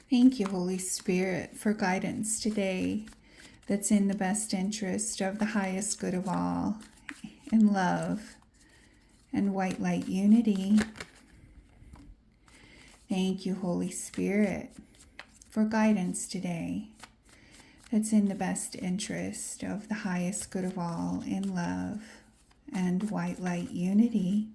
Thank you, Holy Spirit, for guidance today that's in the best interest of the highest good of all, in love and white light unity. Thank you, Holy Spirit, for guidance today that's in the best interest of the highest good of all, in love and white light unity.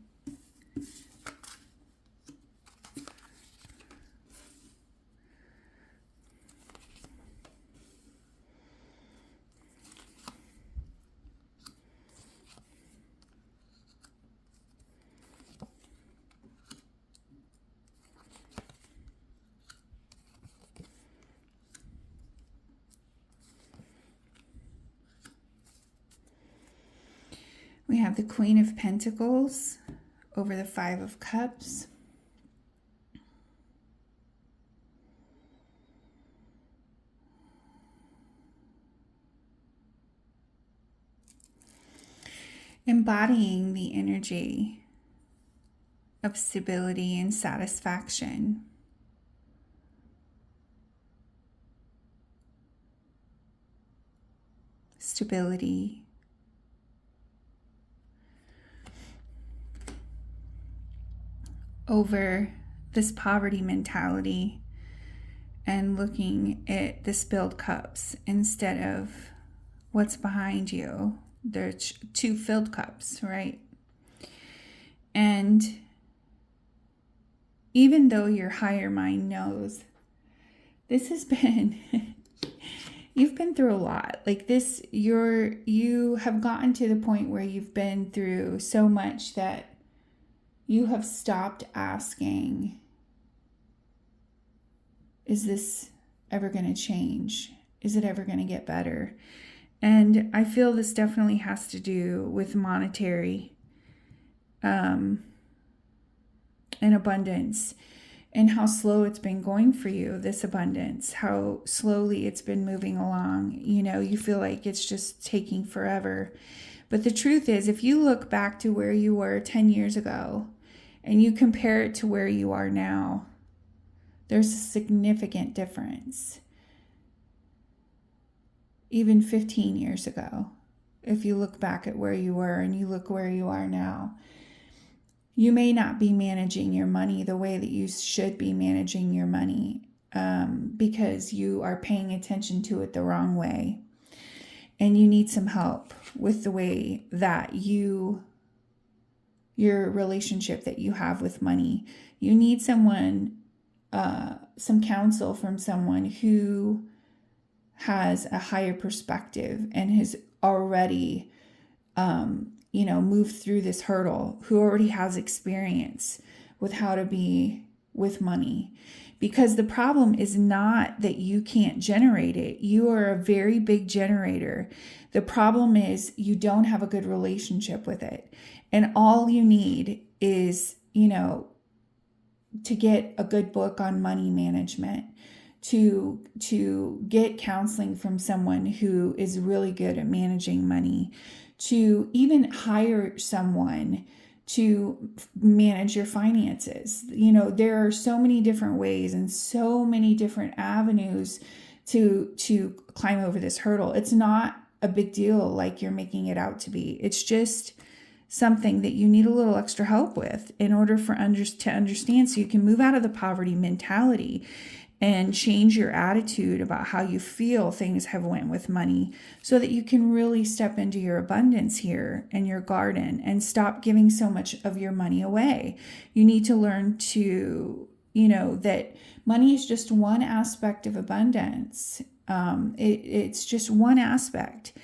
We have the Queen of Pentacles over the Five of Cups. Embodying the energy of stability and satisfaction. Stability. Over this poverty mentality and looking at the spilled cups instead of what's behind you. There's two filled cups, right? And even though your higher mind knows this has been you've been through a lot. Like this, you have gotten to the point where you've been through so much that you have stopped asking, is this ever going to change? Is it ever going to get better? And I feel this definitely has to do with monetary and abundance, and how slow it's been going for you, this abundance, how slowly it's been moving along. You know, you feel like it's just taking forever. But the truth is, if you look back to where you were 10 years ago and you compare it to where you are now, there's a significant difference. Even 15 years ago, if you look back at where you were and you look where you are now, you may not be managing your money the way that you should be managing your money because you are paying attention to it the wrong way. And you need some help with the way that your relationship that you have with money. You need someone, some counsel from someone who has a higher perspective and has already moved through this hurdle, who already has experience with how to be with money. Because the problem is not that you can't generate it. You are a very big generator. The problem is you don't have a good relationship with it. And all you need is, to get a good book on money management, to get counseling from someone who is really good at managing money, to even hire someone to manage your finances. There are so many different ways and so many different avenues to climb over this hurdle. It's not a big deal like you're making it out to be. It's just something that you need a little extra help with in order to understand, so you can move out of the poverty mentality and change your attitude about how you feel things have went with money, so that you can really step into your abundance here in your garden and stop giving so much of your money away. You need to learn to, that money is just one aspect of abundance. It's just one aspect.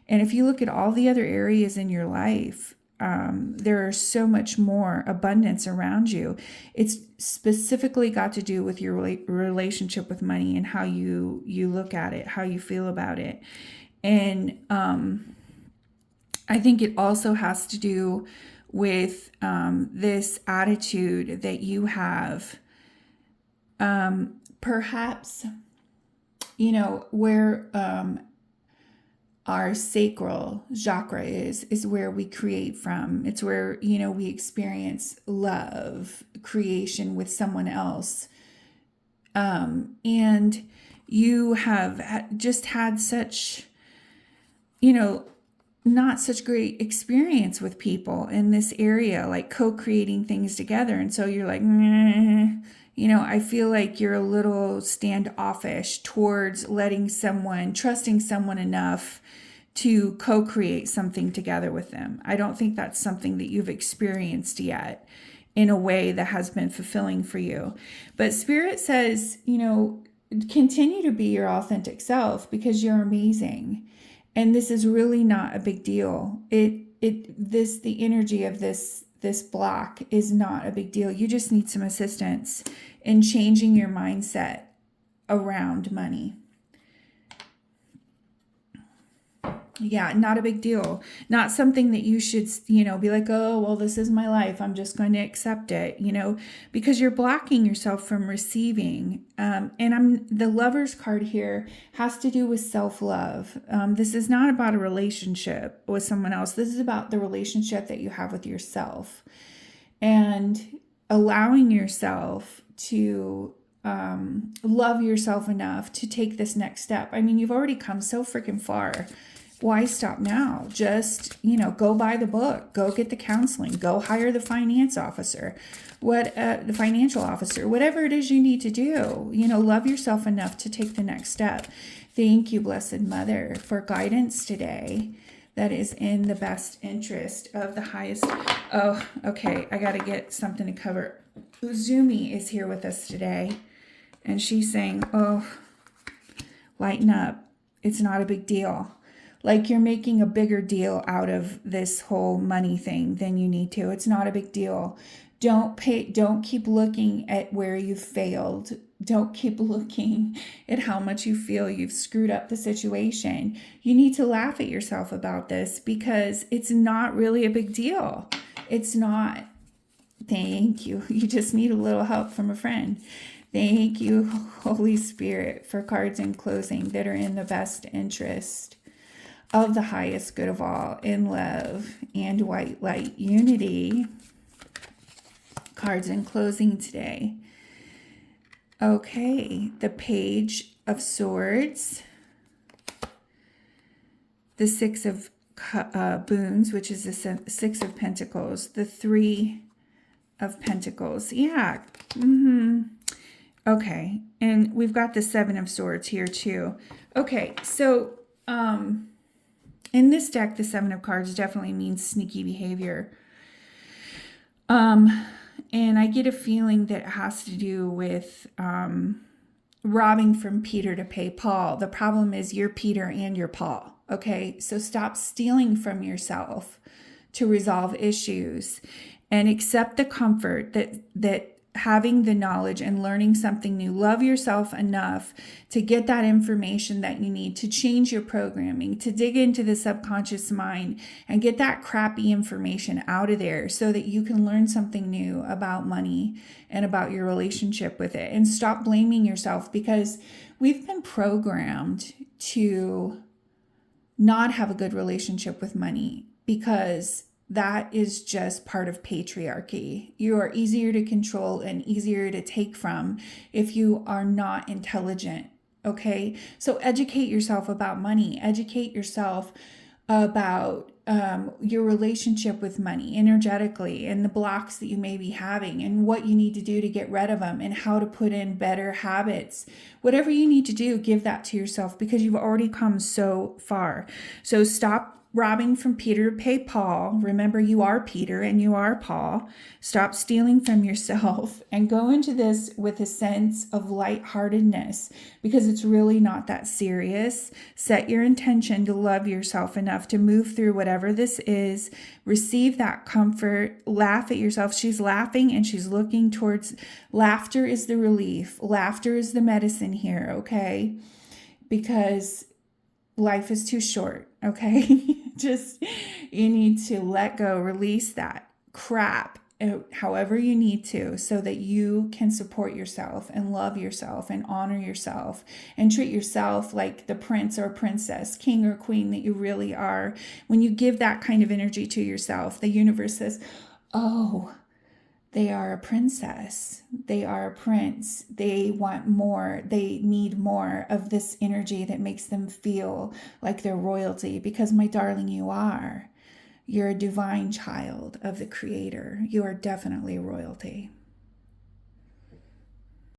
And if you look at all the other areas in your life, there is so much more abundance around you. It's specifically got to do with your relationship with money and how you look at it, how you feel about it. And I think it also has to do with this attitude that you have. Perhaps, where our sacral chakra is where we create from. It's where, we experience love, creation with someone else. And you have just had such, you know, not such great experience with people in this area, like co-creating things together. And so you're like, meh. I feel like you're a little standoffish towards trusting someone enough to co-create something together with them. I don't think that's something that you've experienced yet in a way that has been fulfilling for you. But Spirit says, continue to be your authentic self because you're amazing. And this is really not a big deal. The energy of this block is not a big deal. You just need some assistance in changing your mindset around money. Yeah, not a big deal. Not something that you should, be like, oh, well, this is my life. I'm just going to accept it, because you're blocking yourself from receiving. And the Lover's card here has to do with self-love. This is not about a relationship with someone else. This is about the relationship that you have with yourself and allowing yourself to love yourself enough to take this next step. I mean, you've already come so freaking far. Why stop now? Just, go buy the book, go get the counseling, go hire the financial officer, whatever it is you need to do. Love yourself enough to take the next step. Thank you, Blessed Mother, for guidance today that is in the best interest of the highest. Oh, okay. I got to get something to cover. Uzumi is here with us today, and she's saying, oh, lighten up. It's not a big deal. Like you're making a bigger deal out of this whole money thing than you need to. It's not a big deal. Don't keep looking at where you failed. Don't keep looking at how much you feel you've screwed up the situation. You need to laugh at yourself about this because it's not really a big deal. It's not. Thank you. You just need a little help from a friend. Thank you, Holy Spirit, for cards in closing that are in the best interest of the highest good of all, in love and white light unity. Cards in closing today. Okay, the Page of Swords, the Six of Boons, which is the Six of Pentacles, the Three of Pentacles. Yeah. Okay, and we've got the Seven of Swords here too. Okay, so in this deck, the Seven of Cards definitely means sneaky behavior. And I get a feeling that it has to do with robbing from Peter to pay Paul. The problem is you're Peter and you're Paul. Okay, so stop stealing from yourself to resolve issues and accept the comfort that having the knowledge and learning something new. Love yourself enough to get that information that you need to change your programming, to dig into the subconscious mind and get that crappy information out of there so that you can learn something new about money and about your relationship with it. And stop blaming yourself because we've been programmed to not have a good relationship with money because that is just part of patriarchy. You are easier to control and easier to take from if you are not intelligent, okay? So educate yourself about money. Educate yourself about your relationship with money energetically and the blocks that you may be having and what you need to do to get rid of them and how to put in better habits. Whatever you need to do, give that to yourself because you've already come so far. So stop robbing from Peter to pay Paul. Remember, you are Peter and you are Paul. Stop stealing from yourself and go into this with a sense of lightheartedness because it's really not that serious. Set your intention to love yourself enough to move through whatever this is. Receive that comfort. Laugh at yourself. She's laughing and she's looking towards laughter is the relief. Laughter is the medicine here, okay? Because life is too short, okay? You need to let go, release that crap however you need to so that you can support yourself and love yourself and honor yourself and treat yourself like the prince or princess, king or queen that you really are. When you give that kind of energy to yourself, the universe says, oh, They are a princess. They are a prince. They want more. They need more of this energy that makes them feel like they're royalty. Because, my darling, you are. You're a divine child of the Creator. You are definitely royalty.